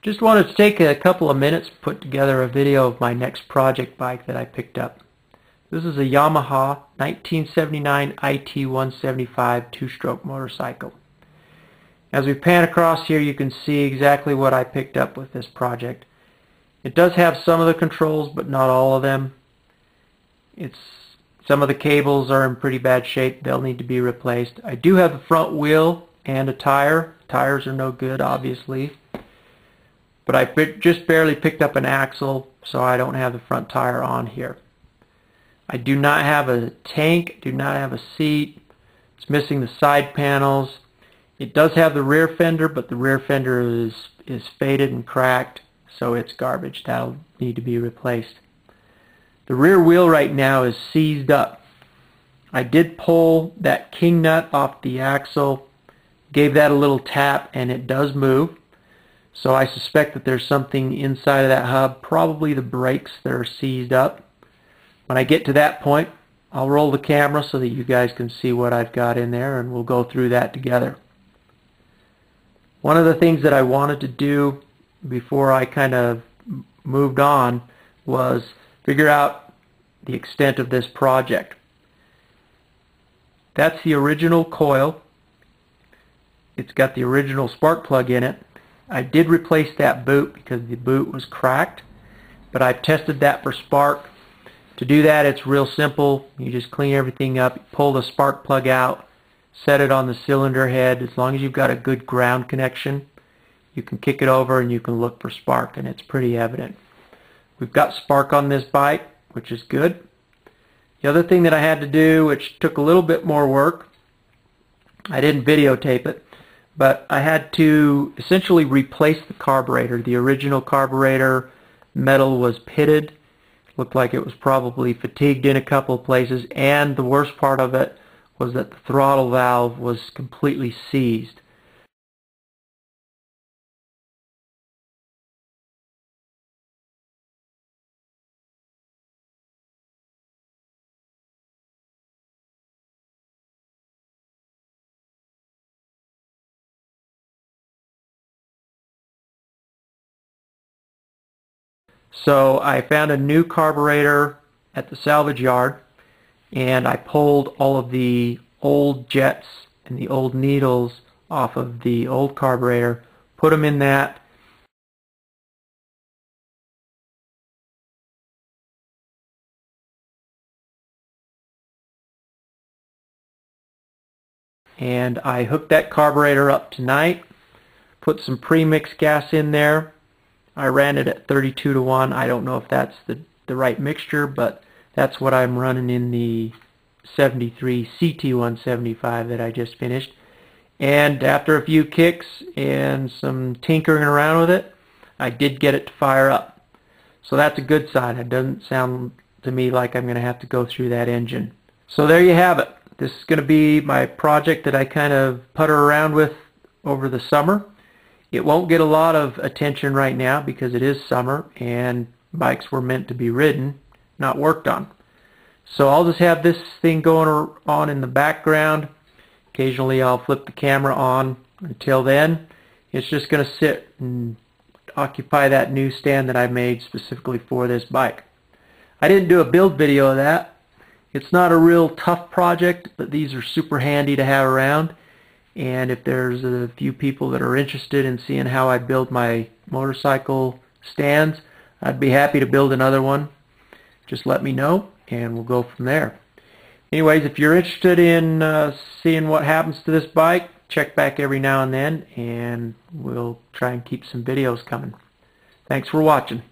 Just wanted to take a couple of minutes to put together a video of my next project bike that I picked up. This is a Yamaha 1979 IT175 two-stroke motorcycle. As we pan across here, you can see exactly what I picked up with this project. It does have some of the controls, but not all of them. Some of the cables are in pretty bad shape. They'll need to be replaced. I do have the front wheel and a tire. Tires are no good, obviously. But I just barely picked up an axle, so I don't have the front tire on here. I do not have a tank, do not have a seat. It's missing the side panels. It does have the rear fender, but the rear fender is faded and cracked, so it's garbage. That'll need to be replaced. The rear wheel right now is seized up. I did pull that king nut off the axle, gave that a little tap, and it does move. So I suspect that there's something inside of that hub, probably the brakes that are seized up. When I get to that point, I'll roll the camera so that you guys can see what I've got in there, and we'll go through that together. One of the things that I wanted to do before I kind of moved on was figure out the extent of this project. That's the original coil. It's got the original spark plug in it. I did replace that boot because the boot was cracked, but I've tested that for spark. To do that, it's real simple. You just clean everything up, pull the spark plug out, set it on the cylinder head. As long as you've got a good ground connection, you can kick it over and you can look for spark, and it's pretty evident. We've got spark on this bike, which is good. The other thing that I had to do, which took a little bit more work, I didn't videotape it, but I had to essentially replace the carburetor. The original carburetor metal was pitted. Looked like it was probably fatigued in a couple of places, and the worst part of it was that the throttle valve was completely seized. So I found a new carburetor at the salvage yard, and I pulled all of the old jets and the old needles off of the old carburetor, put them in that, and I hooked that carburetor up tonight, put some pre-mixed gas in there. I ran it at 32:1. I don't know if that's the right mixture, but that's what I'm running in the 73 CT175 that I just finished. And after a few kicks and some tinkering around with it, I did get it to fire up. So that's a good sign. It doesn't sound to me like I'm going to have to go through that engine. So there you have it. This is going to be my project that I kind of putter around with over the summer. It won't get a lot of attention right now because it is summer and bikes were meant to be ridden, not worked on. So I'll just have this thing going on in the background. Occasionally I'll flip the camera on. Until then, it's just going to sit and occupy that new stand that I made specifically for this bike. I didn't do a build video of that. It's not a real tough project, but these are super handy to have around. And if there's a few people that are interested in seeing how I build my motorcycle stands, I'd be happy to build another one. Just let me know and we'll go from there. Anyways, if you're interested in seeing what happens to this bike, check back every now and then and we'll try and keep some videos coming. Thanks for watching.